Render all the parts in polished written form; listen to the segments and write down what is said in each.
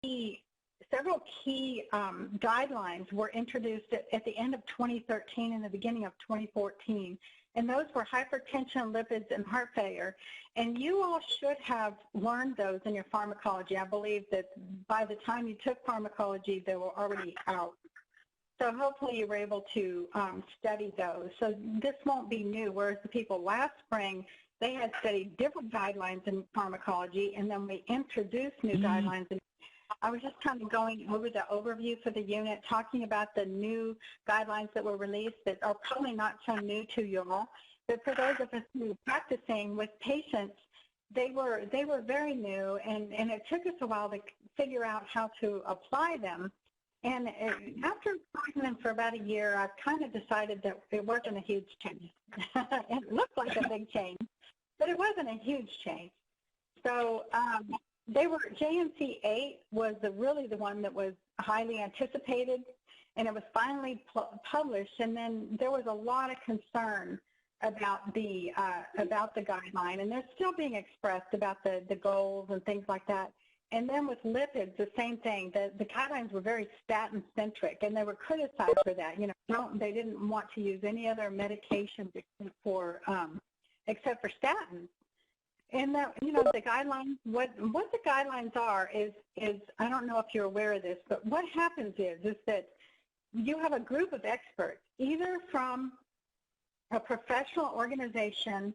several key guidelines were introduced at the end of 2013 and the beginning of 2014. And those were hypertension, lipids, and heart failure. And you all should have learned those in your pharmacology. I believe that by the time you took pharmacology, they were already out. So hopefully you were able to study those. So this won't be new, whereas the people last spring, they had studied different guidelines in pharmacology, and then we introduced new guidelines. And I was just kind of going over the overview for the unit, talking about the new guidelines that were released that are probably not so new to you all. But for those of us who are practicing with patients, they were very new, and it took us a while to figure out how to apply them. And after applying them for about a year, I've kind of decided that it wasn't a huge change. It looked like a big change, but it wasn't a huge change. So JNC 8 was really the one that was highly anticipated, and it was finally published. And then there was a lot of concern about the guideline, and they're still being expressed about the goals and things like that. And then with lipids, the same thing. The guidelines were very statin-centric, and they were criticized for that. You know, they didn't want to use any other medications except for statins. And the guidelines, what the guidelines are is I don't know if you're aware of this, but what happens is that you have a group of experts, either from a professional organization.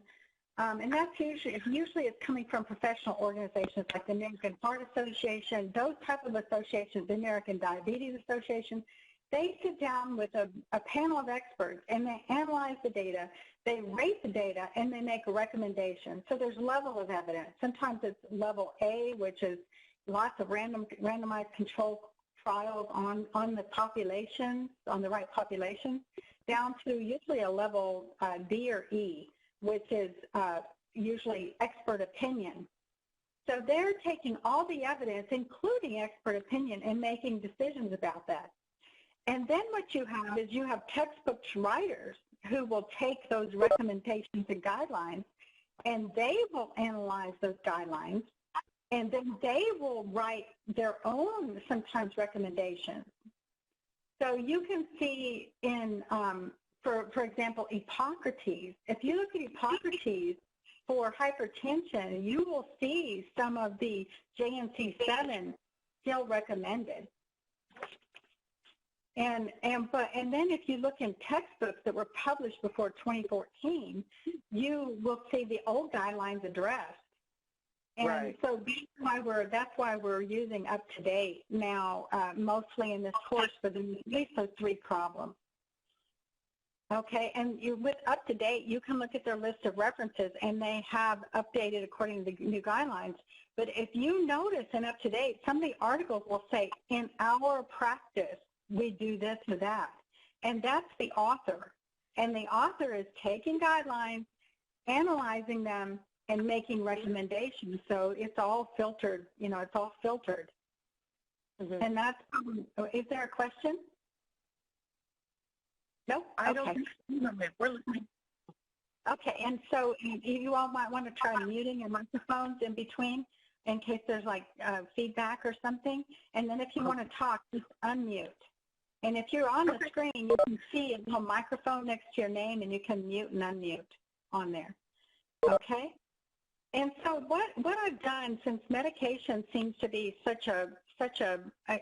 And that's usually it's coming from professional organizations like the American Heart Association, those type of associations, the American Diabetes Association. They sit down with a panel of experts, and they analyze the data, they rate the data, and they make a recommendation. So there's level of evidence. Sometimes it's level A, which is lots of randomized control trials on the population, on the right population, down to usually a level D or E, which is usually expert opinion. So they're taking all the evidence, including expert opinion, and making decisions about that. And then what you have is you have textbook writers who will take those recommendations and guidelines, and they will analyze those guidelines, and then they will write their own, sometimes, recommendations. So you can see in for example, Hippocrates. If you look at Hippocrates for hypertension, you will see some of the JNC7 still recommended. And then if you look in textbooks that were published before 2014, you will see the old guidelines addressed. And right. So that's why we're using UpToDate now, mostly in this course for at least those three problems. Okay, and with UpToDate, you can look at their list of references, and they have updated according to the new guidelines. But if you notice in UpToDate, some of the articles will say, in our practice, we do this or that. And that's the author. And the author is taking guidelines, analyzing them, and making recommendations. So it's all filtered, it's all filtered. Mm-hmm. And that's, is there a question? No, I don't think we're listening. Okay, and so you all might want to try muting your microphones in between in case there's like feedback or something. And then if you want to talk, just unmute. And if you're on the screen, you can see a little microphone next to your name, and you can mute and unmute on there. Okay? And so what I've done, since medication seems to be such a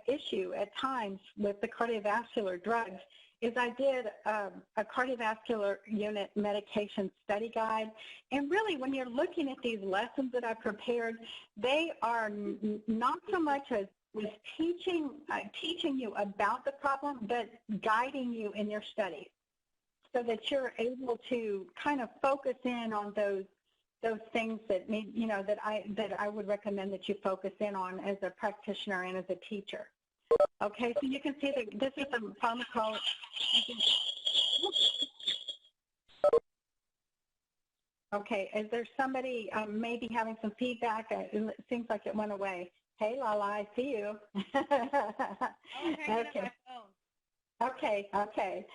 issue at times with the cardiovascular drugs, is I did a cardiovascular unit medication study guide. And really, when you're looking at these lessons that I prepared, they are not so much as teaching you about the problem, but guiding you in your studies so that you're able to kind of focus in on those things that need, that I would recommend that you focus in on as a practitioner and as a teacher. Okay, so you can see that this is a pharmacology. Okay, is there somebody maybe having some feedback? It seems like it went away. Hey, Lala, I see you. Okay. Okay.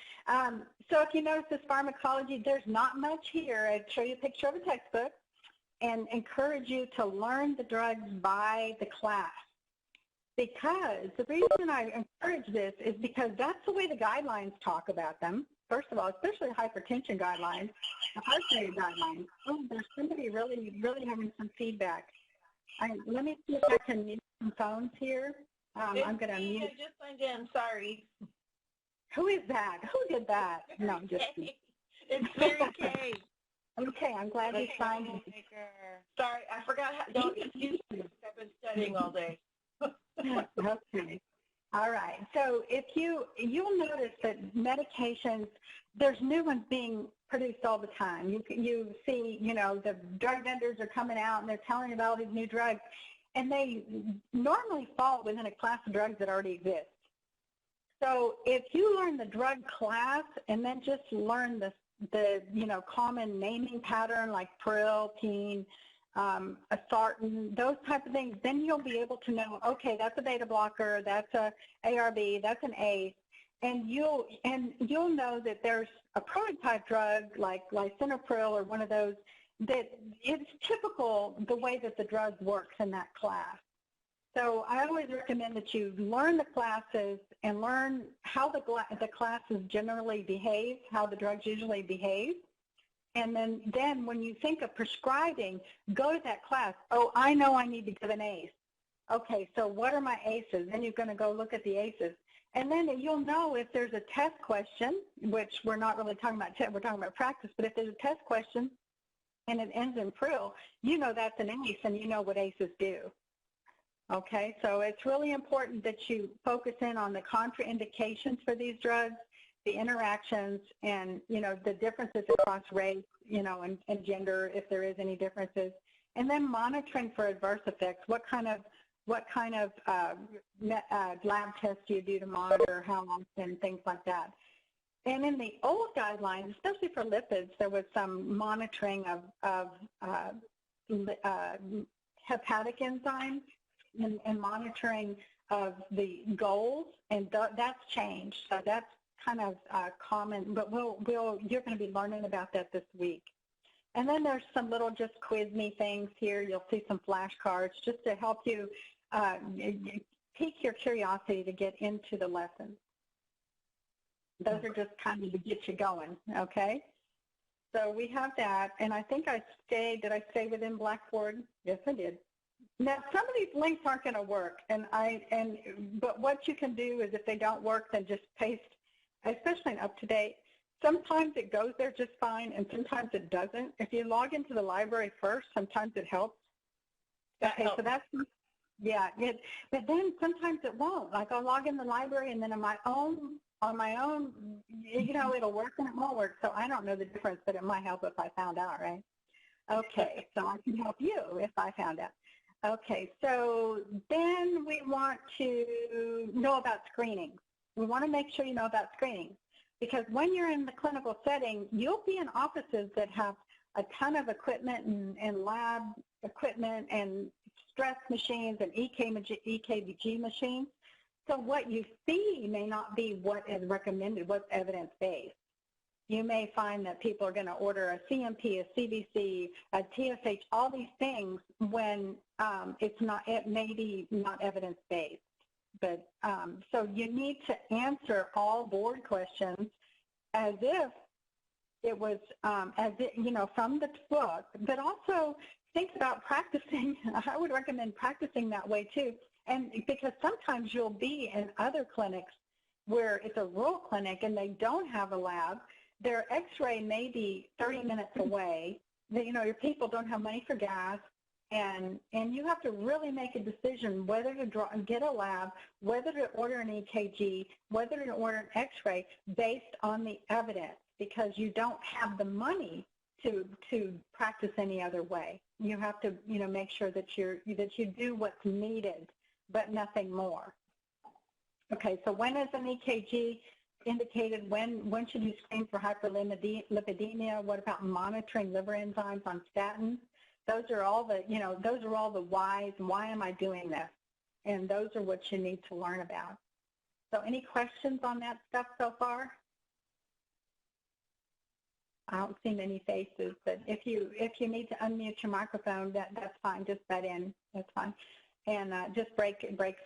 So if you notice this pharmacology, there's not much here. I'd show you a picture of a textbook and encourage you to learn the drugs by the class. Because the reason I encourage this is because that's the way the guidelines talk about them. First of all, especially hypertension guidelines, the heart failure guidelines. Oh, there's somebody really having some feedback. Let me see if I can mute some phones here. I'm going to mute. I just signed in. Sorry. Who is that? Who did that? No, I'm just. It's Mary Kay. Okay, I'm glad you signed in. Sorry, I forgot how. Don't excuse me. I've been studying all day. Okay. All right. So if you'll notice that medications, there's new ones being produced all the time. You see, the drug vendors are coming out and they're telling you about all these new drugs, and they normally fall within a class of drugs that already exist. So if you learn the drug class and then just learn the common naming pattern like Priltine, Asartan, those type of things, then you'll be able to know, okay, that's a beta blocker, that's a ARB, that's an ACE, and you'll know that there's a prototype drug like lisinopril or one of those that it's typical the way that the drug works in that class. So I always recommend that you learn the classes and learn how the classes generally behave, how the drugs usually behave. And then when you think of prescribing, go to that class. Oh, I know I need to give an ACE. Okay, so what are my ACEs? Then you're going to go look at the ACEs. And then you'll know if there's a test question, which we're not really talking about, we're talking about practice, but if there's a test question and it ends in Pril, you know that's an ACE and you know what ACEs do. Okay, so it's really important that you focus in on the contraindications for these drugs, the interactions, and the differences across race, and gender, if there is any differences, and then monitoring for adverse effects. What kind of lab tests do you do to monitor, how often, things like that. And in the old guidelines, especially for lipids, there was some monitoring of hepatic enzymes and monitoring of the goals, and that's changed. So that's kind of common, but you're going to be learning about that this week. And then there's some little just quiz me things here. You'll see some flashcards just to help you pique your curiosity to get into the lessons. Those are just kind of to get you going, okay? So we have that, and I think did I stay within Blackboard? Yes, I did. Now, some of these links aren't going to work, but what you can do is if they don't work, then just paste, especially in UpToDate. Sometimes it goes there just fine, and sometimes it doesn't. If you log into the library first, sometimes it helps. Okay, so that's, yeah, but then sometimes it won't. Like I'll log in the library, and then on my own, it'll work and it won't work. So I don't know the difference, but it might help if I found out, right? Okay, so I can help you if I found out. Okay, so then we want to know about screening. We want to make sure you know about screening, because when you're in the clinical setting, you'll be in offices that have a ton of equipment and lab equipment and stress machines and EKG machines. So what you see may not be what is recommended, what's evidence-based. You may find that people are going to order a CMP, a CBC, a TSH, all these things when it may be not evidence-based. But so you need to answer all board questions as if it was, from the book, but also think about practicing. I would recommend practicing that way too. And because sometimes you'll be in other clinics where it's a rural clinic and they don't have a lab, their x-ray may be 30 minutes away. Your people don't have money for gas, and you have to really make a decision whether to get a lab, whether to order an EKG, whether to order an x-ray based on the evidence, because you don't have the money to practice any other way. You have to make sure that you do what's needed, but nothing more. Okay, so when is an EKG indicated? When should you screen for hyperlipidemia? What about monitoring liver enzymes on statins? Those are all the whys. Why am I doing this? And those are what you need to learn about. So any questions on that stuff so far? I don't see many faces, but if you need to unmute your microphone, that's fine. Just butt in. That's fine. and just break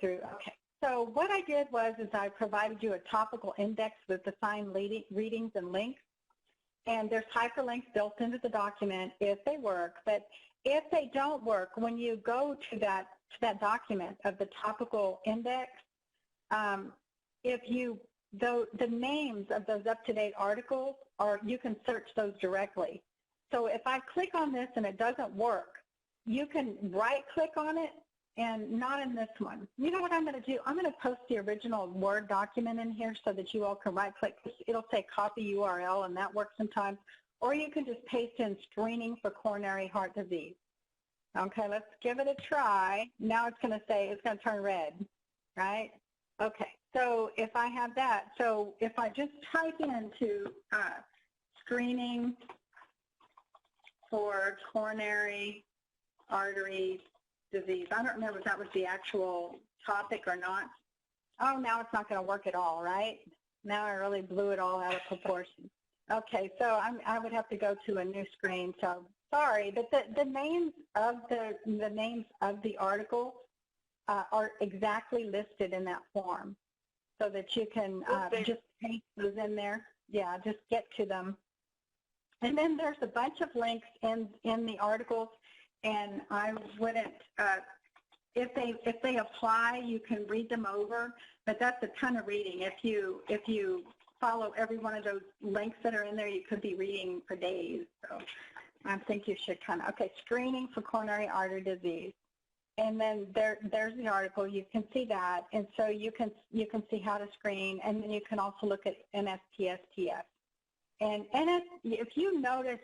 through. Okay. So what I did was I provided you a topical index with assigned readings and links. And there's hyperlinks built into the document if they work. But if they don't work, when you go to that document of the topical index, the names of those up-to-date articles you can search those directly. So if I click on this and it doesn't work, you can right-click on it, and not in this one. You know what I'm going to do? I'm going to post the original Word document in here so that you all can right-click. It'll say copy URL, and that works sometimes. Or you can just paste in screening for coronary heart disease. Okay, let's give it a try. Now it's going to turn red, right? Okay, so if I have that, so if I just type into screening for coronary artery disease. I don't remember if that was the actual topic or not. Oh, now it's not going to work at all, right? Now I really blew it all out of proportion. Okay, so I would have to go to a new screen. So sorry, but the names of the article are exactly listed in that form, so that you can just paste those in there. Yeah, just get to them. And then there's a bunch of links in the articles. And I wouldn't, if they apply, you can read them over, but that's a ton of reading. If you follow every one of those links that are in there, you could be reading for days. So I think you should okay, screening for coronary artery disease. And then there's the article. You can see that, and so you can see how to screen, and then you can also look at NSPSTF. And if you notice,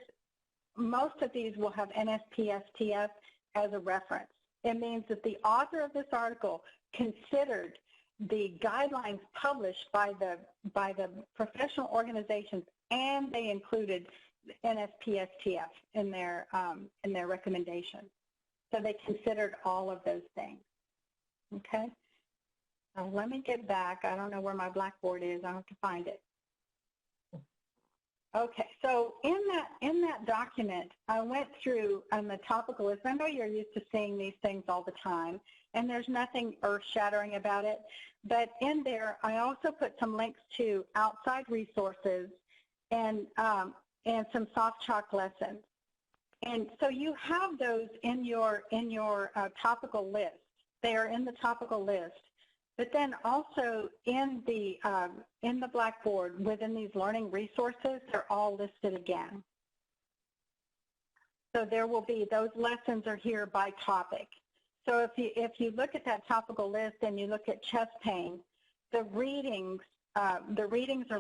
most of these will have NSPSTF as a reference. It means that the author of this article considered the guidelines published by the professional organizations, and they included NSPSTF in their recommendation. So they considered all of those things. Okay. Now let me get back. I don't know where my blackboard is. I have to find it. Okay, so in that document, I went through on the topical list. I know you're used to seeing these things all the time, and there's nothing earth-shattering about it. But in there, I also put some links to outside resources and some soft chalk lessons. And so you have those in your topical list. They are in the topical list. But then also in the Blackboard, within these learning resources, they're all listed again. So there will be, those lessons are here by topic. So if you look at that topical list and you look at chest pain, the readings are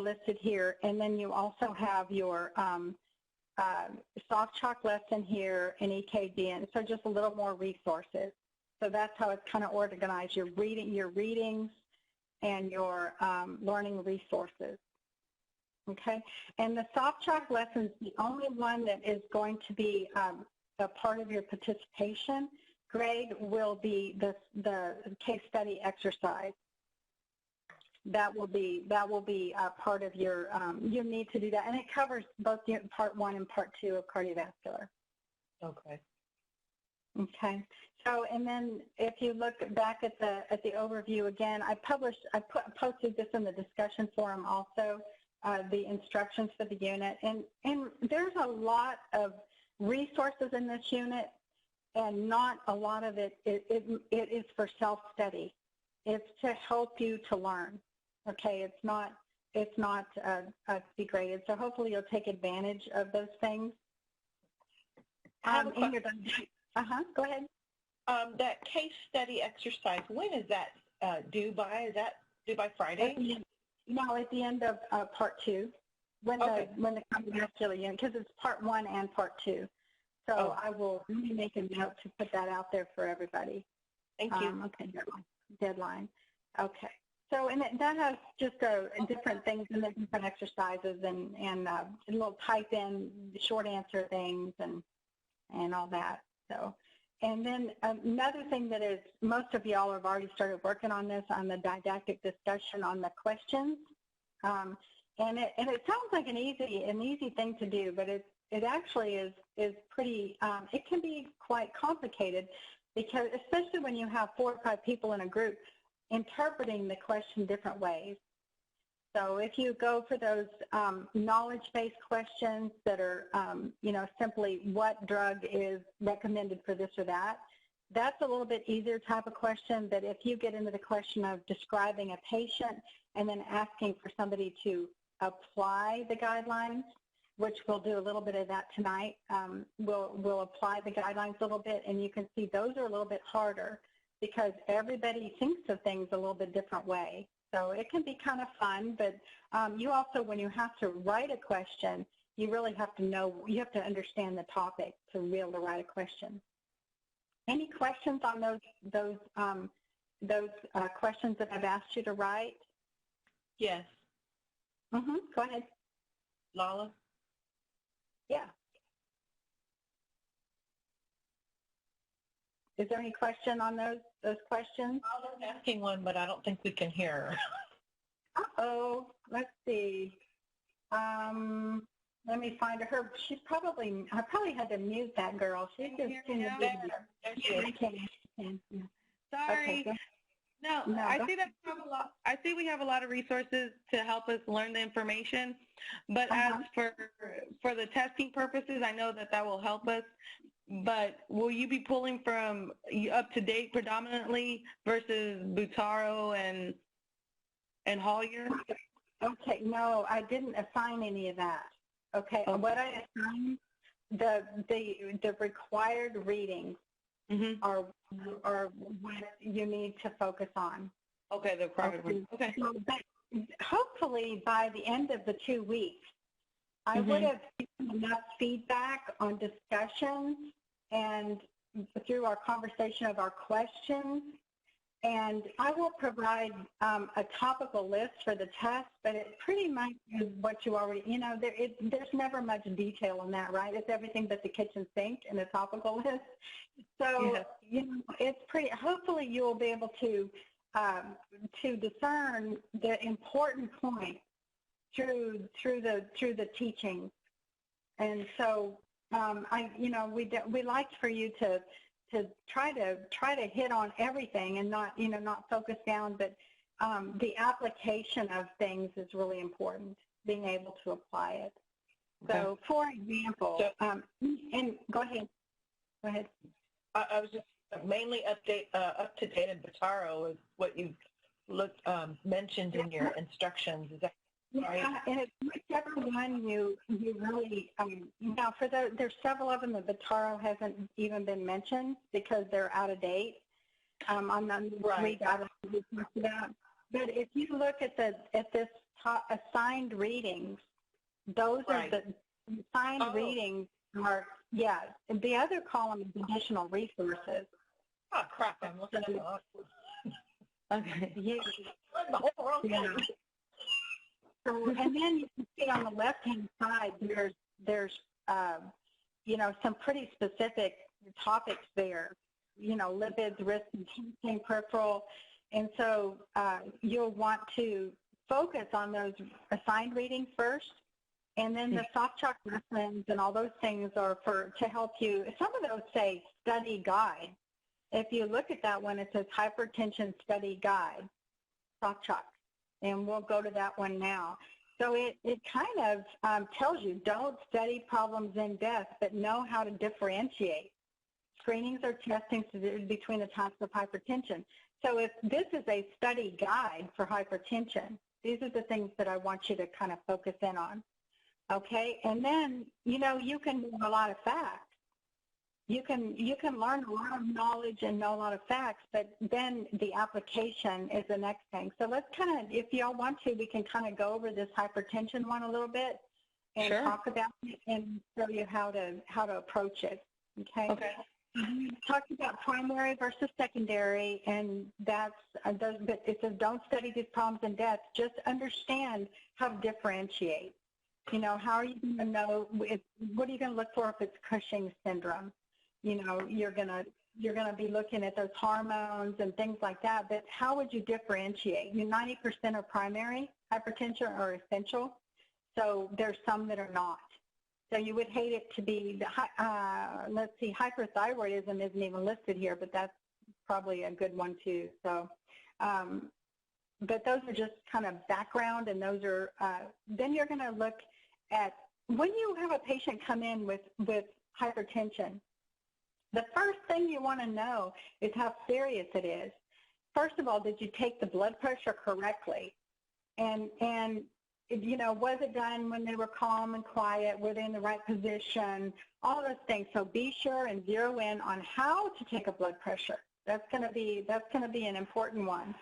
listed here, and then you also have your soft chalk lesson here and EKG, and so just a little more resources. So that's how it's kind of organized, your readings and your learning resources. Okay, and the soft chalk lessons, the only one that is going to be a part of your participation grade will be the case study exercise. That will be a part of your, you need to do that, and it covers both part 1 and part 2 of cardiovascular. Okay. Okay. So, and then if you look back at the overview again, I posted this in the discussion forum also, the instructions for the unit, and there's a lot of resources in this unit, and not a lot of it is for self-study. It's to help you to learn. Okay, it's not to be graded. So hopefully you'll take advantage of those things. Go ahead. That case study exercise, when is that due by? Is that due by Friday? No, at the end of part 2, when the cardiovascular unit, because it's part 1 and part 2. So I will make a note to put that out there for everybody. Thank you. Okay, deadline. Okay. So, and that has just different things and different exercises and a little type in short answer things and all that. So, and then another thing that is, most of y'all have already started working on this, on the didactic discussion on the questions. And it sounds like an easy thing to do, but it actually is pretty, it can be quite complicated because especially when you have 4 or 5 people in a group interpreting the question different ways. So if you go for those knowledge-based questions that are, simply what drug is recommended for this or that, that's a little bit easier type of question. But if you get into the question of describing a patient and then asking for somebody to apply the guidelines, which we'll do a little bit of that tonight, we'll apply the guidelines a little bit, and you can see those are a little bit harder because everybody thinks of things a little bit different way. So it can be kind of fun, but you also, when you have to write a question, you really have to know, you have to understand the topic to be able to write a question. Any questions on those questions that I've asked you to write? Yes. Go ahead. Lala? Yeah. Is there any question on those questions? I'm asking one, but I don't think we can hear her. Uh-oh. Let's see. Let me find her. I probably had to mute that girl. She's just in the video. I can. Sorry. Okay, no, I see that we have a lot. I see we have a lot of resources to help us learn the information, but as for the testing purposes, I know that will help us. But will you be pulling from up to date predominantly versus Butaro and Hollier? Okay, no, I didn't assign any of that. Okay, what I assigned, the required readings are what you need to focus on. Okay, the required readings. Okay. So, but hopefully by the end of the 2 weeks, I would have given enough feedback on discussions and through our conversation of our questions. And I will provide a topical list for the test, but it pretty much is what you already, there's never much detail in that, right? It's everything but the kitchen sink in the topical list. So, it's pretty, hopefully you will be able to discern the important points through the teaching. And so, we liked for you to try to hit on everything and not focus down, but the application of things is really important, being able to apply it. Okay. So, for example, and go ahead. I was just mainly up to date in Butaro is what you mentioned in your instructions. Is that right? Yeah, and it's whichever one you really, there's several of them that Butaro hasn't even been mentioned because they're out of date. On the three guidelines we talked about. But if you look at this assigned readings, those are the assigned readings are, the other column is additional resources. Oh, crap, I'm looking at the Okay. Yeah. So, and then you can see on the left-hand side, there's some pretty specific topics there, lipids, risk, and peripheral. And so you'll want to focus on those assigned readings first. And then the soft chalk lessons and all those things are to help you. Some of those say study guide. If you look at that one, it says hypertension study guide, soft chalk. And we'll go to that one now. So it kind of tells you don't study problems in depth, but know how to differentiate. Screenings are testing between the types of hypertension. So if this is a study guide for hypertension, these are the things that I want you to kind of focus in on. Okay, and then, you can know a lot of facts. You can learn a lot of knowledge and know a lot of facts, but then the application is the next thing. So let's kind of, if y'all want to, we can kind of go over this hypertension one a little bit and talk about it and show you how to approach it. Okay. We talked about primary versus secondary, and but it says don't study these problems in depth. Just understand how to differentiate. How are you going to know? What are you going to look for if it's Cushing's syndrome? You're going to be looking at those hormones and things like that. But how would you differentiate? 90% of primary hypertension are essential, so there's some that are not. So you would hate it to be, let's see, hyperthyroidism isn't even listed here, but that's probably a good one too. So, but those are just kind of background, and those are, then you're going to look at, when you have a patient come in with hypertension, the first thing you want to know is how serious it is. First of all, did you take the blood pressure correctly? And you know, was it done when they were calm and quiet? Were they in the right position? All those things. So be sure and zero in on how to take a blood pressure. That's going to be an important one.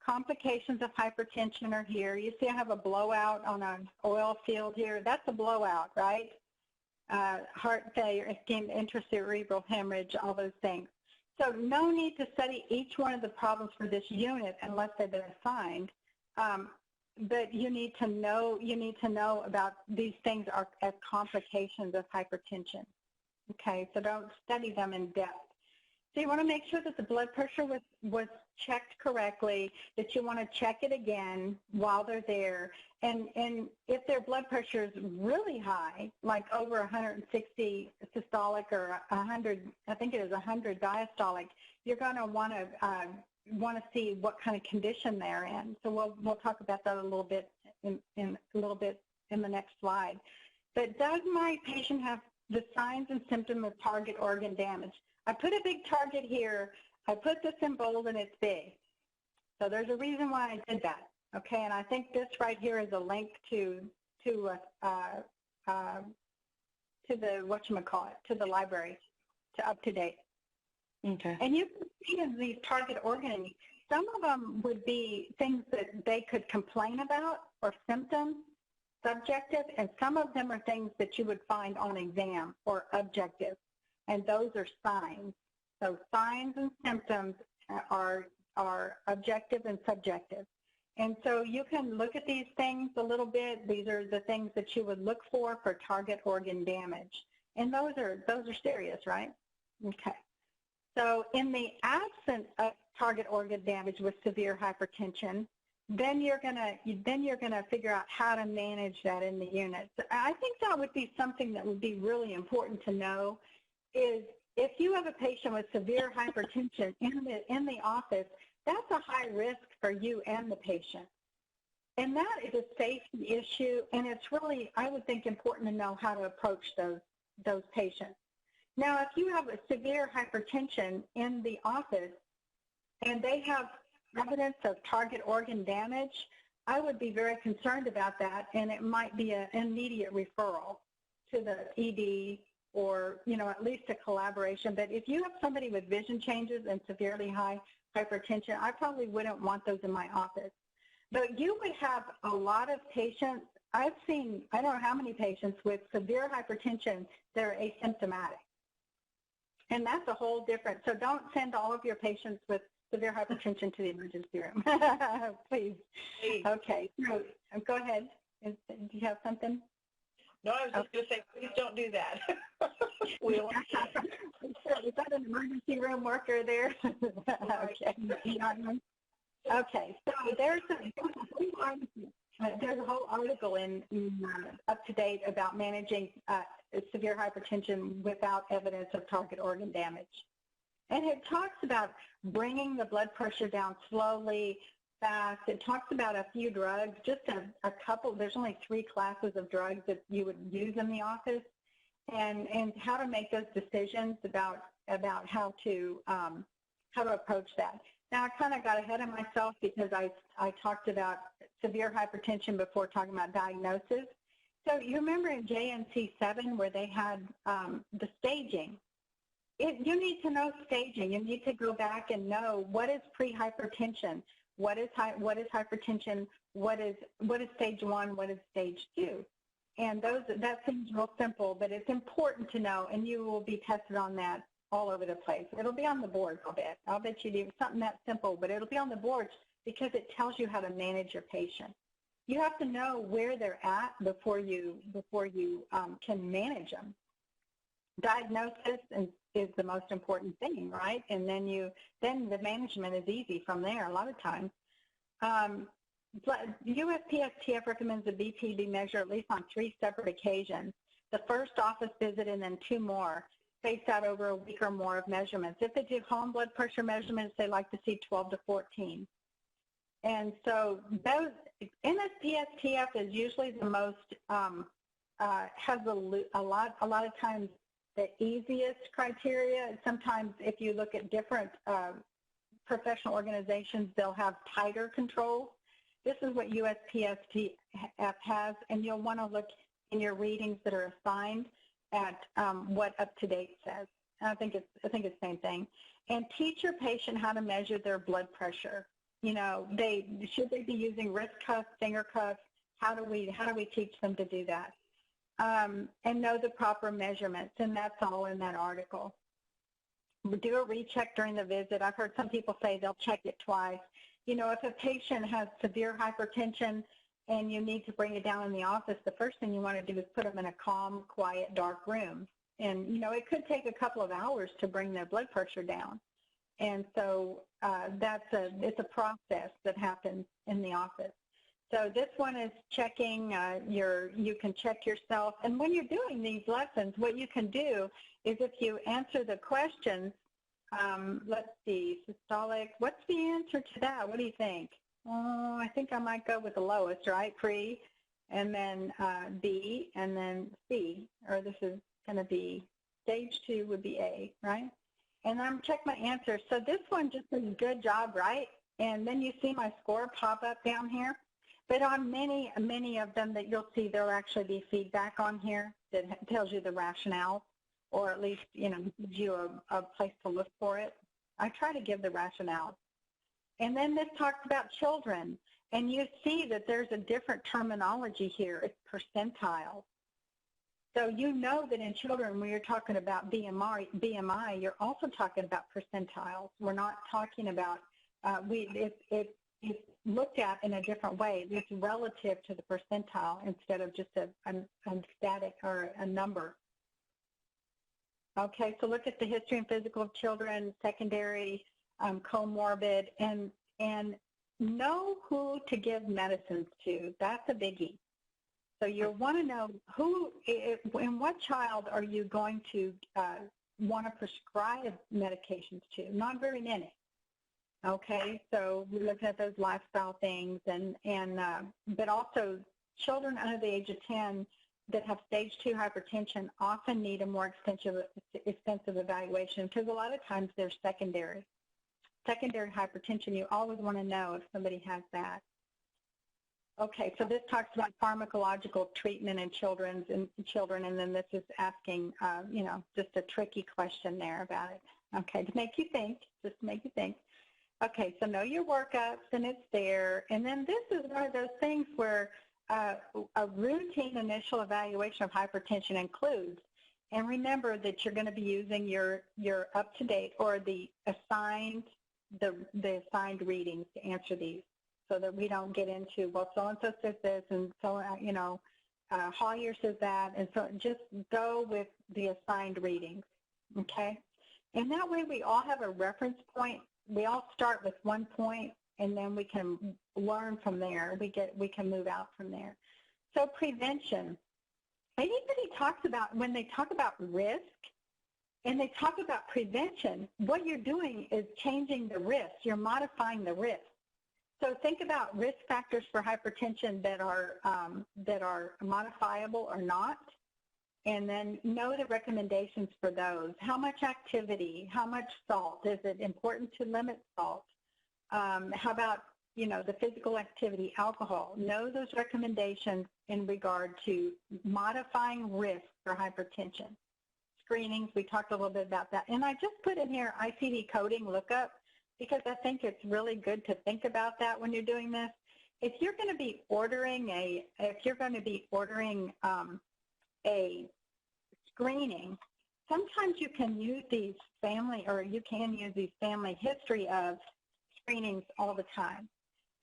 Complications of hypertension are here. You see I have a blowout on an oil field here. That's a blowout, right? Heart failure, ischemic intracerebral hemorrhage, all those things. So no need to study each one of the problems for this unit unless they've been assigned. But you need to know about these things as complications of hypertension. Okay, so don't study them in depth. So you want to make sure that the blood pressure was checked correctly, that you want to check it again while they're there. And if their blood pressure is really high, like over 160 systolic or 100, I think it is 100 diastolic, you're going to want to see what kind of condition they're in. So we'll talk about that a little bit in the next slide. But does my patient have the signs and symptoms of target organ damage? I put a big target here. I put this in bold and it's big. So there's a reason why I did that. Okay, and I think this right here is a link to the to the library, to Up to Date. Okay. And you can see in these target organs, some of them would be things that they could complain about or symptoms, subjective, and some of them are things that you would find on exam or objective, and those are signs. So signs and symptoms are objective and subjective. And so you can look at these things a little bit. These are the things that you would look for target organ damage. And those are serious, right? Okay. So in the absence of target organ damage with severe hypertension, then you're gonna figure out how to manage that in the unit. So I think that would be something that would be really important to know, is if you have a patient with severe hypertension in the office, that's a high risk for you and the patient. And that is a safety issue, and it's really, I would think, important to know how to approach those patients. Now, if you have a severe hypertension in the office and they have evidence of target organ damage, I would be very concerned about that, and it might be an immediate referral to the ED or, you know, at least a collaboration. But if you have somebody with vision changes and severely high hypertension, I probably wouldn't want those in my office. But you would have a lot of patients. I've seen, I don't know how many patients with severe hypertension that are asymptomatic. And that's a whole different, so don't send all of your patients with severe hypertension to the emergency room, please. Okay, so go ahead. Do you have something? No, I was just going to say, please don't do that. Is that an emergency room worker there? Okay, so there's a whole article in Up to Date about managing severe hypertension without evidence of target organ damage. And it talks about bringing the blood pressure down slowly, fast. It talks about a few drugs, just a couple. There's only 3 classes of drugs that you would use in the office, and how to make those decisions about how to approach that. Now, I kind of got ahead of myself because I talked about severe hypertension before talking about diagnosis. So you remember in JNC7 where they had the staging. You need to know staging. You need to go back and know what is pre-hypertension, what is hypertension, what is stage 1, what is stage 2. And that seems real simple, but it's important to know, and you will be tested on that all over the place. It'll be on the boards, I'll bet you do something that simple, but it'll be on the boards because it tells you how to manage your patient. You have to know where they're at before you can manage them. Diagnosis is the most important thing, right? And then the management is easy from there a lot of times. USPSTF recommends the BP be measured at least on 3 separate occasions. the first office visit and then 2 more, spaced out over a week or more of measurements. If they do home blood pressure measurements, they like to see 12 to 14. And so those, NSPSTF is usually the most, has a lot of times the easiest criteria. Sometimes if you look at different professional organizations, they'll have tighter controls. This is what USPSTF has, and you'll want to look in your readings that are assigned at what up-to-date says. I think it's the same thing. And teach your patient how to measure their blood pressure. You know, should they be using wrist cuffs, finger cuffs? How do we teach them to do that? And know the proper measurements, and that's all in that article. Do a recheck during the visit. I've heard some people say they'll check it twice. You know, if a patient has severe hypertension and you need to bring it down in the office, the first thing you want to do is put them in a calm, quiet, dark room. And, you know, it could take a couple of hours to bring their blood pressure down. And so it's a process that happens in the office. So this one is checking you can check yourself. And when you're doing these lessons, what you can do is if you answer the questions, let's see, systolic, what's the answer to that? What do you think? Oh, I think I might go with the lowest, right? Pre, and then B, and then C, or this is going to be stage 2 would be A, right? And I'm check my answers. So this one just does a good job, right? And then you see my score pop up down here. But on many of them that you'll see, there'll actually be feedback on here that tells you the rationale, or at least, you know, gives you a place to look for it. I try to give the rationale. And then this talks about children, and you see that there's a different terminology here. It's percentile. So you know that in children, when you're talking about BMI, you're also talking about percentiles. We're not talking about, it's looked at in a different way. It's relative to the percentile instead of just a static or a number. Okay, so look at the history and physical of children, secondary, comorbid, and know who to give medicines to. That's a biggie. So you want to know who, in what child are you going to want to prescribe medications to? Not very many. Okay, so we're looking at those lifestyle things, but also children under the age of 10 that have stage 2 hypertension often need a more extensive evaluation, because a lot of times they're secondary. Secondary hypertension, you always want to know if somebody has that. Okay, so this talks about pharmacological treatment in children, and then this is asking, you know, just a tricky question there about it. Okay, to make you think, just to make you think. Okay, so know your workups, and it's there. And then this is one of those things where a routine initial evaluation of hypertension includes, and remember that you're going to be using your up-to-date or the assigned readings to answer these, so that we don't get into, well, so-and-so says this, and so, you know, Hollier says that, and so just go with the assigned readings, okay? And that way we all have a reference point. We all start with one point, and then we can learn from there. We can move out from there. So prevention. Anybody talks about, when they talk about risk and they talk about prevention, what you're doing is changing the risk. You're modifying the risk. So think about risk factors for hypertension that are modifiable or not, and then know the recommendations for those. How much activity? How much salt? Is it important to limit salt? How about, you know, the physical activity, alcohol? Know those recommendations in regard to modifying risk for hypertension. Screenings, we talked a little bit about that. And I just put in here ICD coding lookup, because I think it's really good to think about that when you're doing this. If you're going to be ordering a screening, sometimes you can use these family history of screenings all the time.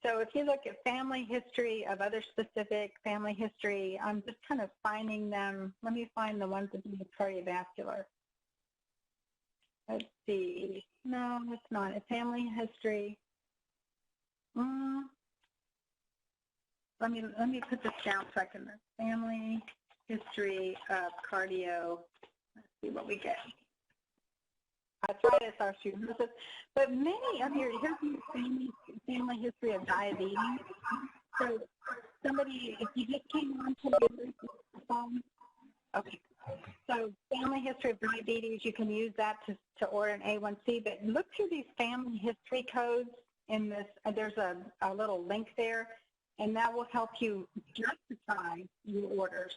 So if you look at family history of other specific family history, I'm just kind of finding them. Let me find the ones that do the cardiovascular. Let's see. No, it's not. It's family history. Let me put this down so I can family history of cardio. Let's see what we get. Arthritis, osteoporosis, but many of your, here's your family history of diabetes. So somebody, if you just came on to the phone, okay. So family history of diabetes, you can use that to order an A1C, but look through these family history codes in this, there's a little link there, and that will help you justify your orders.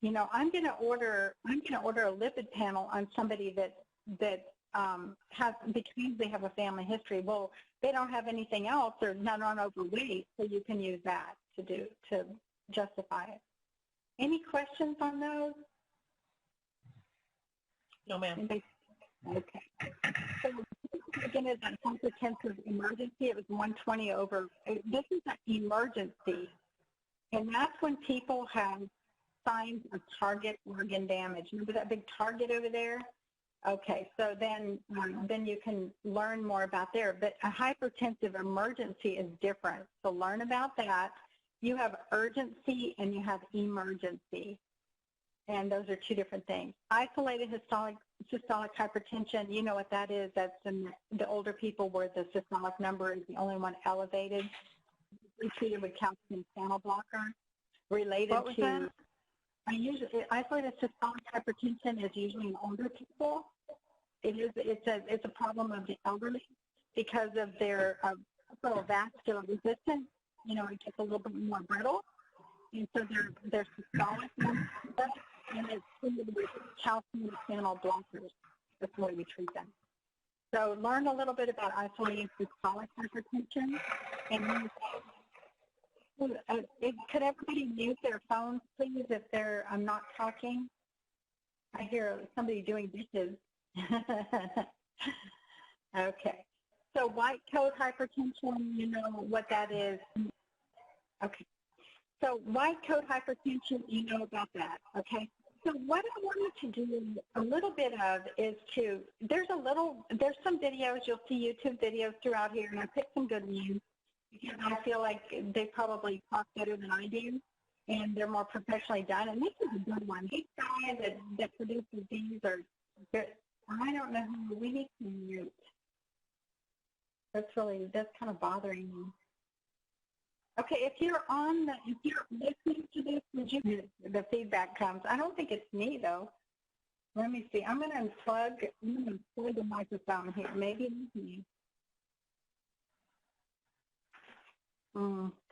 You know, I'm going to order a lipid panel on somebody that has, because they have a family history. Well, they don't have anything else, they're not on overweight, so you can use that to justify it. Any questions on those? No, ma'am. Okay. So again, is a hypertensive emergency. It was 120 over. This is an emergency, and that's when people have signs of target organ damage. Remember that big target over there? Okay, so then you can learn more about there. But a hypertensive emergency is different. So learn about that. You have urgency and you have emergency. And those are two different things. Isolated systolic hypertension, you know what that is. That's in the older people where the systolic number is the only one elevated. We treated with calcium channel blocker related what was to. That? Isolated systolic hypertension is usually in older people. It's a problem of the elderly because of their vascular resistance. You know, it gets a little bit more brittle, and so they're systolic. And it's treated with calcium channel blockers. That's the way we treat them. So learn a little bit about isolated systolic hypertension. And could everybody mute their phones, please, if I'm not talking? I hear somebody doing dishes. Okay. So white coat hypertension, you know what that is. Okay. So white coat hypertension, you know about that, okay? So what I wanted to do a little bit of is there's some videos, you'll see YouTube videos throughout here, and I picked some good ones because I feel like they probably talk better than I do, and they're more professionally done, and this is a good one. These guys that produces these are good. I don't know who we need to mute. That's kind of bothering me. Okay, if you're listening to this, the feedback comes. I don't think it's me though. Let me see. I'm going to unplug the microphone here. Maybe it's me.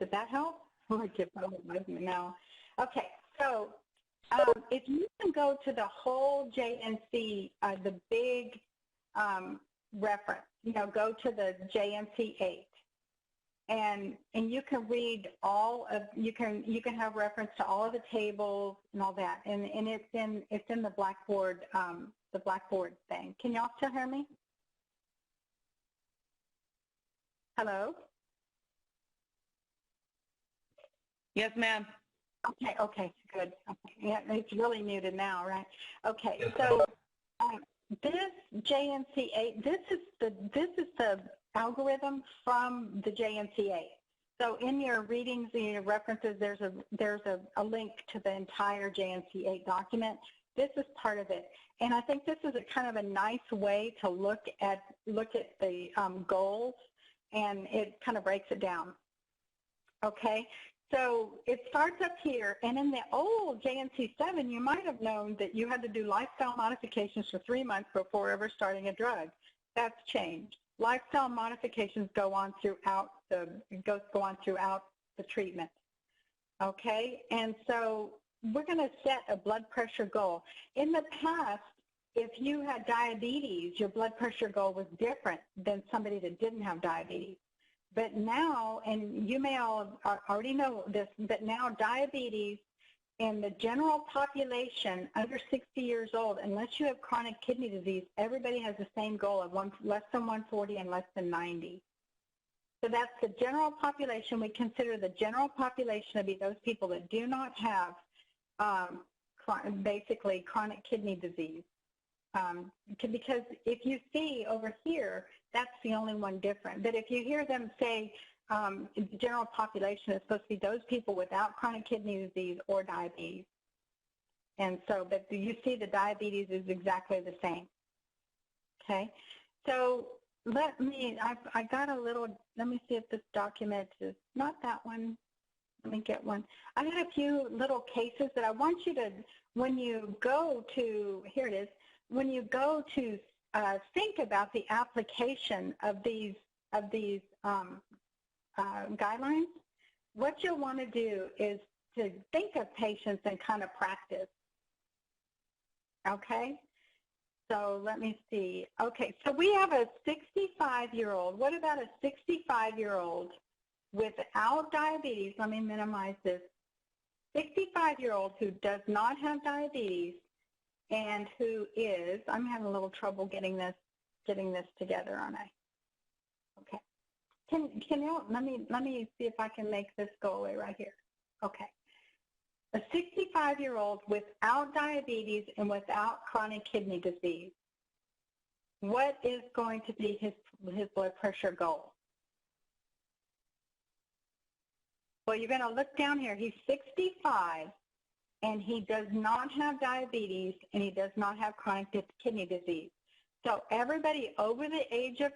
Did that help? I can't probably wasn't now. Okay, so if you can go to the whole JNC, the big reference, you know, go to the JNC 8. And you can read you can have reference to all of the tables and all that, and it's in the Blackboard thing. Can y'all still hear me? Hello? Yes, ma'am. Okay, good. Okay. Yeah, it's really muted now, right? Okay, so this JNC8, this is the algorithm from the JNC8. So in your readings and your references, there's a link to the entire JNC8 document. This is part of it, and I think this is a kind of a nice way to look at the goals, and it kind of breaks it down. Okay. So it starts up here, and in the old JNC7, you might have known that you had to do lifestyle modifications for 3 months before ever starting a drug. That's changed. Lifestyle modifications go on throughout the treatment. Okay, and so we're going to set a blood pressure goal. In the past, if you had diabetes, your blood pressure goal was different than somebody that didn't have diabetes. But now, and you may all already know this, but now diabetes in the general population under 60 years old, unless you have chronic kidney disease, everybody has the same goal of less than 140 and less than 90. So that's the general population. We consider the general population to be those people that do not have basically chronic kidney disease. Because if you see over here, that's the only one different. But if you hear them say the general population is supposed to be those people without chronic kidney disease or diabetes. And so, but you see the diabetes is exactly the same. Okay, so I got a little, let me see if this document is not that one. Let me get one. I had a few little cases that I want you to, when you go to, here it is, when you go to think about the application of these guidelines, what you'll want to do is to think of patients and kind of practice. Okay? So let me see. Okay, so we have a 65-year-old. What about a 65-year-old without diabetes? Let me minimize this. 65-year-old who does not have diabetes and who is, I'm having a little trouble getting this together, aren't I? Okay. Can you, let me see if I can make this go away right here. Okay. A 65-year-old without diabetes and without chronic kidney disease, what is going to be his blood pressure goal? Well, you're going to look down here. He's 65, and he does not have diabetes, and he does not have chronic kidney disease. So everybody over the age of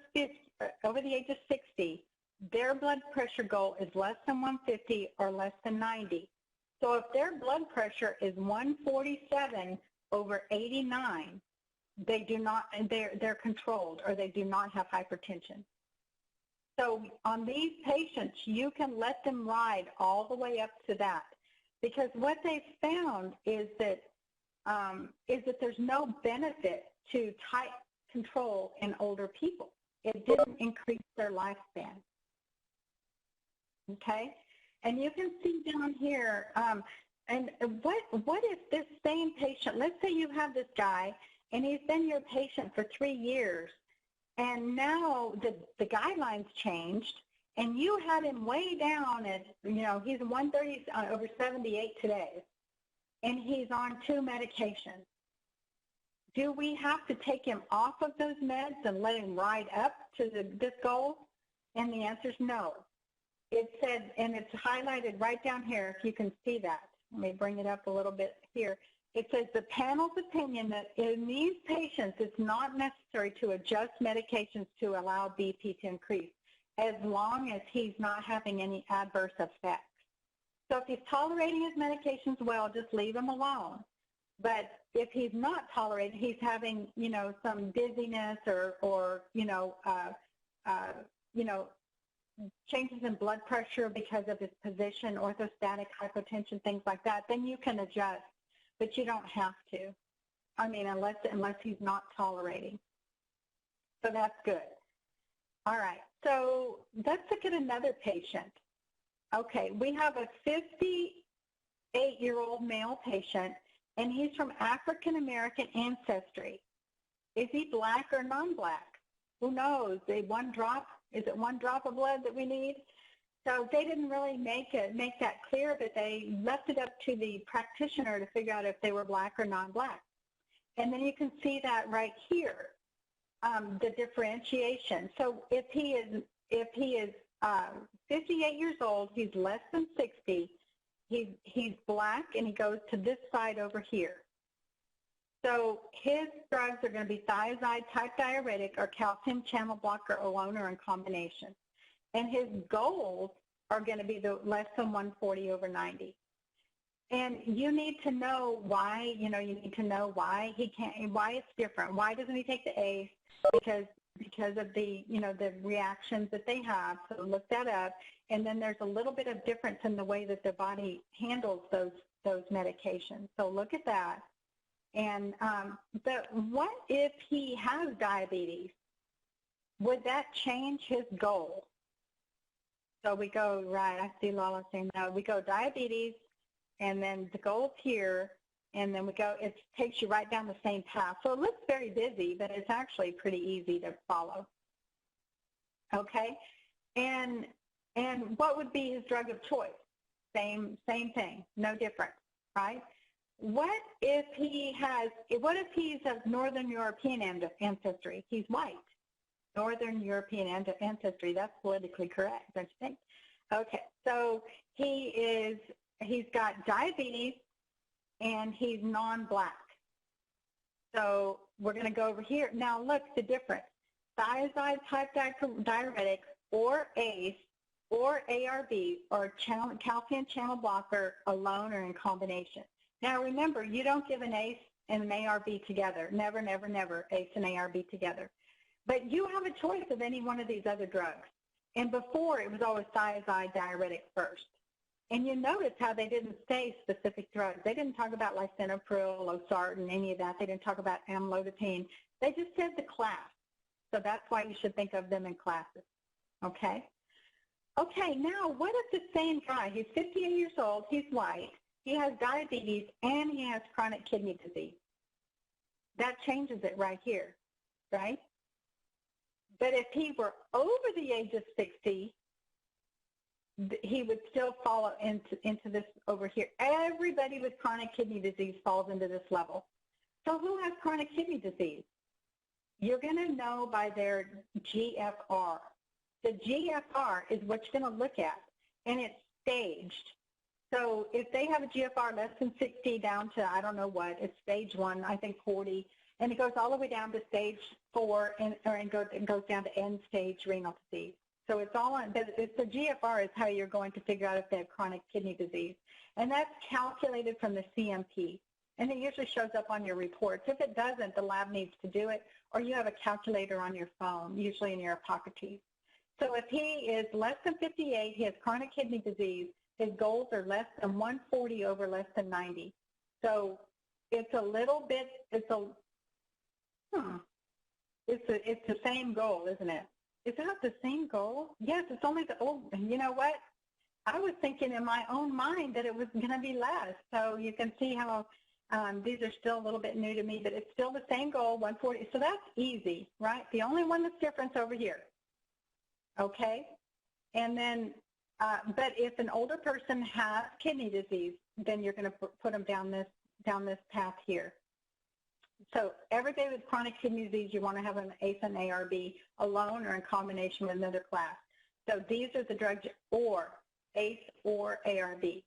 60, their blood pressure goal is less than 150 or less than 90. So if their blood pressure is 147 over 89, they do not, they're controlled, or they do not have hypertension. So on these patients, you can let them ride all the way up to that, because what they've found is that there's no benefit to tight control in older people. It didn't increase their lifespan. Okay? And you can see down here, and what if this same patient, let's say you have this guy, and he's been your patient for 3 years, and now the guidelines changed, and you had him way down at, he's 130 over 78 today, and he's on 2 medications. Do we have to take him off of those meds and let him ride up to this goal? And the answer is no. It said, and it's highlighted right down here, if you can see that. Let me bring it up a little bit here. It says the panel's opinion that in these patients, it's not necessary to adjust medications to allow BP to increase, as long as he's not having any adverse effects. So if he's tolerating his medications well, just leave him alone. But if he's not tolerating, he's having, some dizziness or changes in blood pressure because of his position, orthostatic hypotension, things like that, then you can adjust, but you don't have to. I mean, unless he's not tolerating. So that's good. All right, so let's look at another patient. Okay, we have a 58-year-old male patient, and he's from African-American ancestry. Is he black or non-black? Who knows? Is it one drop of blood that we need? So they didn't really make that clear, but they left it up to the practitioner to figure out if they were black or non-black. And then you can see that right here, the differentiation. So if he is 58 years old, he's less than 60, he's black, and he goes to this side over here. So his drugs are going to be thiazide type diuretic or calcium channel blocker alone or in combination. And his goals are going to be the less than 140 over 90. And you need to know why, you need to know why he can't, why it's different. Why doesn't he take the ACE? Because of the, the reactions that they have. So look that up. And then there's a little bit of difference in the way that the body handles those medications. So look at that. And what if he has diabetes? Would that change his goal? So we go, right, I see Lala saying no. We go diabetes, and then the goal's here, and then we go, it takes you right down the same path. So it looks very busy, but it's actually pretty easy to follow. Okay? And what would be his drug of choice? Same thing, no difference, right? What if he's of Northern European ancestry? He's white. Northern European ancestry, that's politically correct, don't you think? Okay, so he's got diabetes, and he's non-black. So we're going to go over here. Now look the difference. Thiazide type diuretic or ACE or ARB or calcium channel blocker alone or in combination. Now remember, you don't give an ACE and an ARB together. Never, never, never ACE and ARB together. But you have a choice of any one of these other drugs. And before, it was always thiazide diuretic first. And you notice how they didn't say specific drugs. They didn't talk about lisinopril, losartan, any of that. They didn't talk about amlodipine. They just said the class. So that's why you should think of them in classes, okay? Okay, now what if the same guy, he's 58 years old, he's white, he has diabetes, and he has chronic kidney disease? That changes it right here, right? But if he were over the age of 60, he would still fall into this over here. Everybody with chronic kidney disease falls into this level. So who has chronic kidney disease? You're going to know by their GFR. The GFR is what you're going to look at, and it's staged. So if they have a GFR less than 60 down to, I don't know what, it's stage 1, I think 40, and it goes all the way down to stage 4, and goes down to end-stage renal disease. So it's all on, it's the GFR is how you're going to figure out if they have chronic kidney disease. And that's calculated from the CMP. And it usually shows up on your reports. If it doesn't, the lab needs to do it, or you have a calculator on your phone, usually in your Apocrates. So if he is less than 58, he has chronic kidney disease, his goals are less than 140 over less than 90. So it's a little bit, it's the same goal, isn't it? Is that the same goal? Yes, it's only the old, you know what? I was thinking in my own mind that it was going to be less. So you can see how these are still a little bit new to me, but it's still the same goal, 140. So that's easy, right? The only one that's different over here. Okay? And then, but if an older person has kidney disease, then you're going to put them down this path here. So everybody with chronic kidney disease, you want to have an ACE and ARB alone or in combination with another class. So these are the drugs, or ACE or ARB.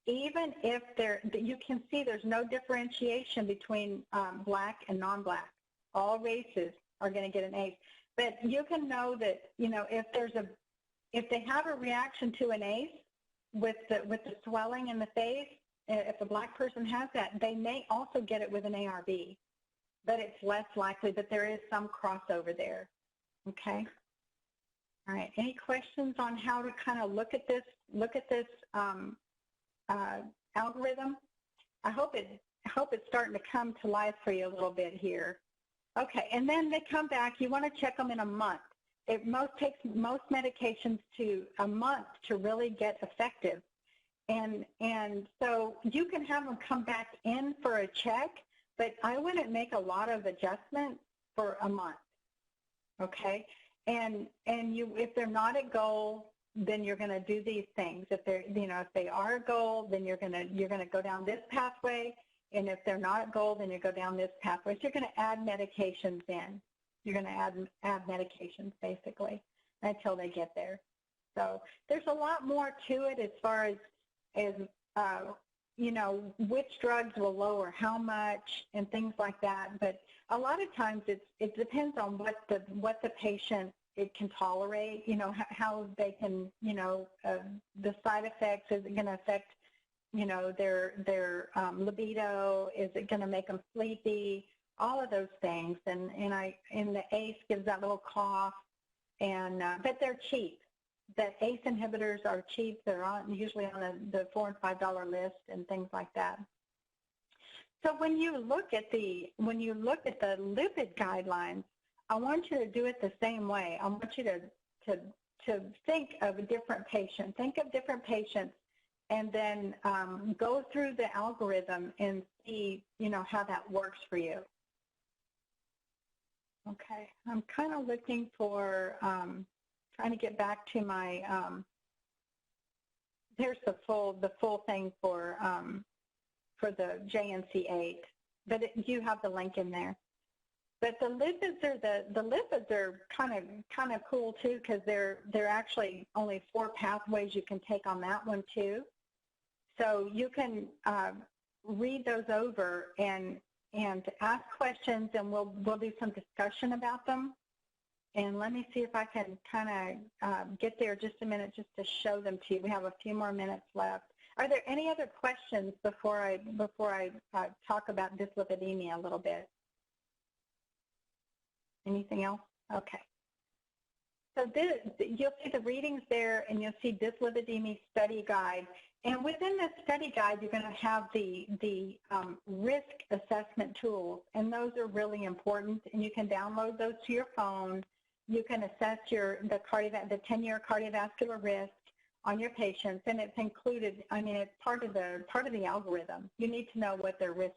Even if you can see there's no differentiation between black and non-black. All races are going to get an ACE. But you can know that, you know, if they have a reaction to an ACE with the swelling in the face, if a black person has that, they may also get it with an ARB, but it's less likely, but there is some crossover there, okay? All right, any questions on how to kind of look at this algorithm? I hope it's starting to come to life for you a little bit here. Okay, and then they come back, you want to check them in a month. It takes most medications to a month to really get effective. And so you can have them come back in for a check, but I wouldn't make a lot of adjustments for a month, okay? And if they're not at goal, then you're going to do these things. If they are at goal, then you're going to go down this pathway, and if they're not at goal, then you go down this pathway. So you're going to add medications in. You're going to add medications basically until they get there. So there's a lot more to it as far as you know, which drugs will lower how much and things like that. But a lot of times it depends on what the patient can tolerate, you know, how they can, you know, the side effects. Is it going to affect, you know, their libido? Is it going to make them sleepy? All of those things. And the ACE gives that little cough, and but they're cheap. The ACE inhibitors are cheap. They're usually on the $4 and $5 list and things like that. So when you look at the lipid guidelines, I want you to do it the same way. I want you to think of a different patient. Think of different patients, and then go through the algorithm and see, you know, how that works for you. Okay, I'm kind of looking for. Trying to get back to my, here's the full thing for the JNC8, but you have the link in there. But the lipids are kind of cool too, because they're actually only 4 pathways you can take on that one too. So you can read those over and ask questions, and we'll do some discussion about them. And let me see if I can kind of get there just a minute just to show them to you. We have a few more minutes left. Are there any other questions before I talk about dyslipidemia a little bit? Anything else? Okay. So you'll see the readings there, and you'll see dyslipidemia study guide. And within the study guide, you're going to have the risk assessment tools, and those are really important. And you can download those to your phone. You can assess the 10-year cardiovascular risk on your patients, and it's included. I mean, it's part of the algorithm. You need to know what their risk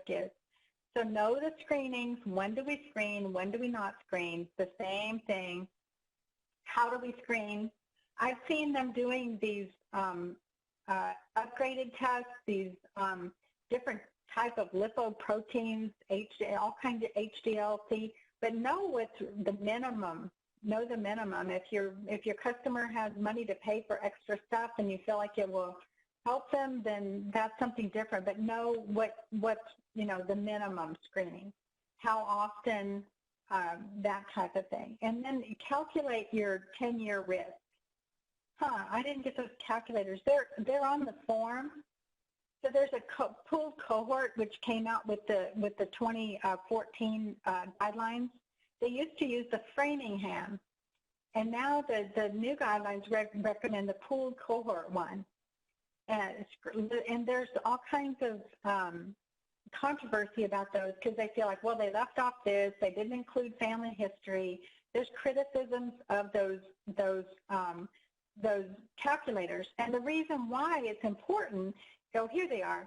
is. So know the screenings. When do we screen? When do we not screen? The same thing. How do we screen? I've seen them doing these upgraded tests, these different type of lipoproteins, all kinds of HDL-C, but know what's the minimum. Know the minimum. If your customer has money to pay for extra stuff and you feel like it will help them, then that's something different. But know what's the minimum screening, how often, that type of thing, and then calculate your 10-year risk. I didn't get those calculators. They're on the form. So there's a pooled cohort which came out with the 2014 guidelines. They used to use the Framingham, and now the new guidelines recommend the pooled cohort one. And there's all kinds of controversy about those because they feel like, well, they left off this, they didn't include family history. There's criticisms of those calculators, and the reason why it's important. So here they are.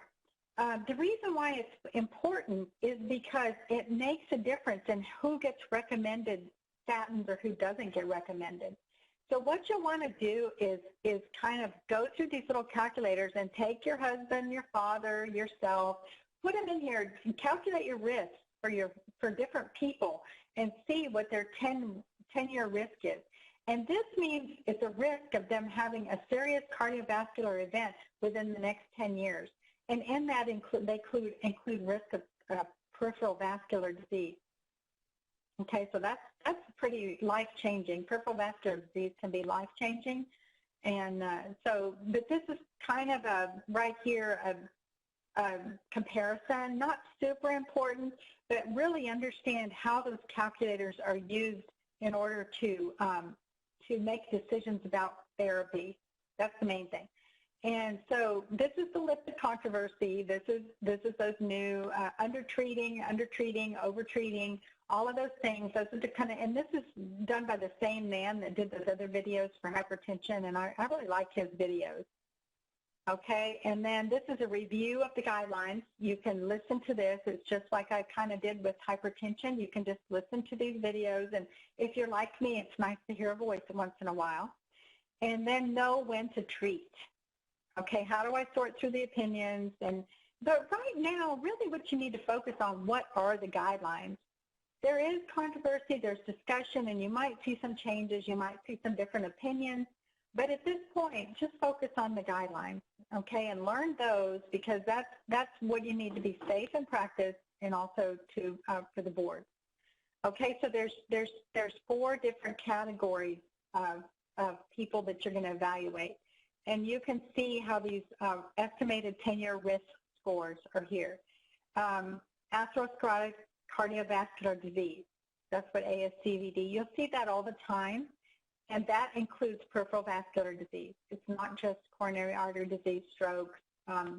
The reason why it's important is because it makes a difference in who gets recommended statins or who doesn't get recommended. So what you'll want to do is kind of go through these little calculators and take your husband, your father, yourself, put them in here and calculate your risk for different people and see what their 10-year risk is. And this means it's a risk of them having a serious cardiovascular event within the next 10 years. And in that they include risk of peripheral vascular disease. Okay, so that's pretty life-changing. Peripheral vascular disease can be life-changing. And but this is kind of right here, a comparison, not super important, but really understand how those calculators are used in order to make decisions about therapy. That's the main thing. And so this is the lipid controversy. This is those new undertreating, overtreating, all of those things. Those are the kind of, and this is done by the same man that did those other videos for hypertension, and I really like his videos. Okay, and then this is a review of the guidelines. You can listen to this. It's just like I kind of did with hypertension. You can just listen to these videos, and if you're like me, it's nice to hear a voice once in a while. And then know when to treat. Okay, how do I sort through the opinions? But right now, really what you need to focus on, what are the guidelines? There is controversy, there's discussion, and you might see some changes, you might see some different opinions. But at this point, just focus on the guidelines, okay, and learn those, because that's what you need to be safe in practice and also for the board. Okay, so there's 4 different categories of people that you're going to evaluate, and you can see how these estimated 10-year risk scores are here. Atherosclerotic cardiovascular disease, that's what ASCVD. You'll see that all the time. And that includes peripheral vascular disease. It's not just coronary artery disease, stroke,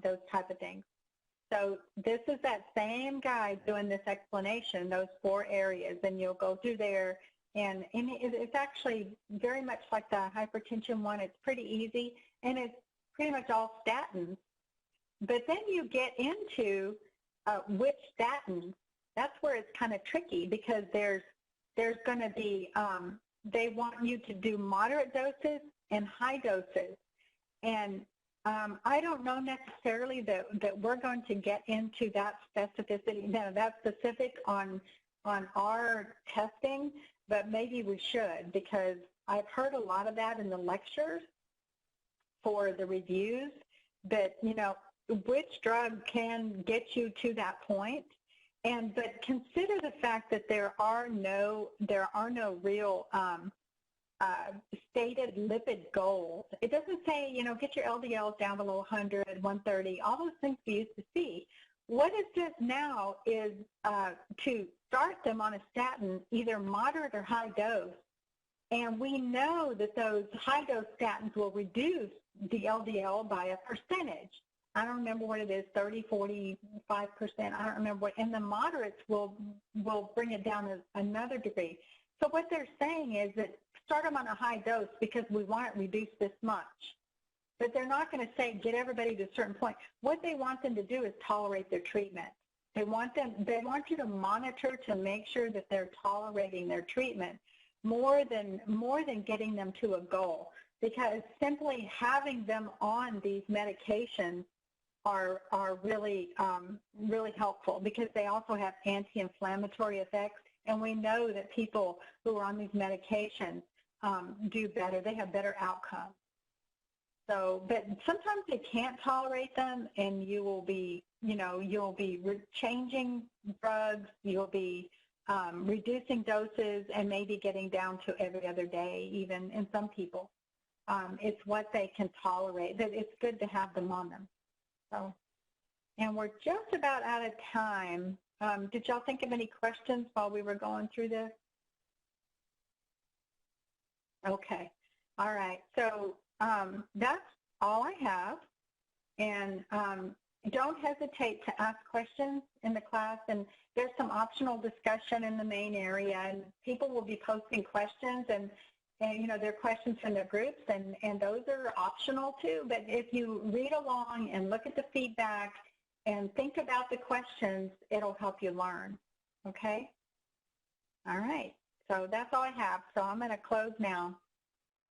those type of things. So this is that same guy doing this explanation, those 4 areas, and you'll go through there. And it's actually very much like the hypertension one. It's pretty easy, and it's pretty much all statins. But then you get into which statins. That's where it's kind of tricky, because there's going to be they want you to do moderate doses and high doses. And I don't know necessarily that we're going to get into that specificity, that specific on our testing, but maybe we should, because I've heard a lot of that in the lectures for the reviews. But, which drug can get you to that point. But consider the fact that there are no real stated lipid goals. It doesn't say, get your LDLs down below 100, 130, all those things we used to see. What it says now is to start them on a statin, either moderate or high dose. And we know that those high dose statins will reduce the LDL by a percentage. I don't remember what it is, 30, 45%, I don't remember what, and the moderates will bring it down another degree. So what they're saying is that start them on a high dose because we want it reduced this much. But they're not going to say get everybody to a certain point. What they want them to do is tolerate their treatment. They want you to monitor to make sure that they're tolerating their treatment more than getting them to a goal. Because simply having them on these medications are really really helpful because they also have anti-inflammatory effects, and we know that people who are on these medications do better. They have better outcomes. So, but sometimes they can't tolerate them, and you will be, you'll be changing drugs, you'll be reducing doses, and maybe getting down to every other day, even in some people. It's what they can tolerate. That it's good to have them on them. So, and we're just about out of time. Did y'all think of any questions while we were going through this? Okay. All right. So that's all I have. And don't hesitate to ask questions in the class. And there's some optional discussion in the main area. And people will be posting questions and there are questions from their groups, and those are optional too. But if you read along and look at the feedback and think about the questions, it'll help you learn, okay? All right, so that's all I have. So I'm going to close now.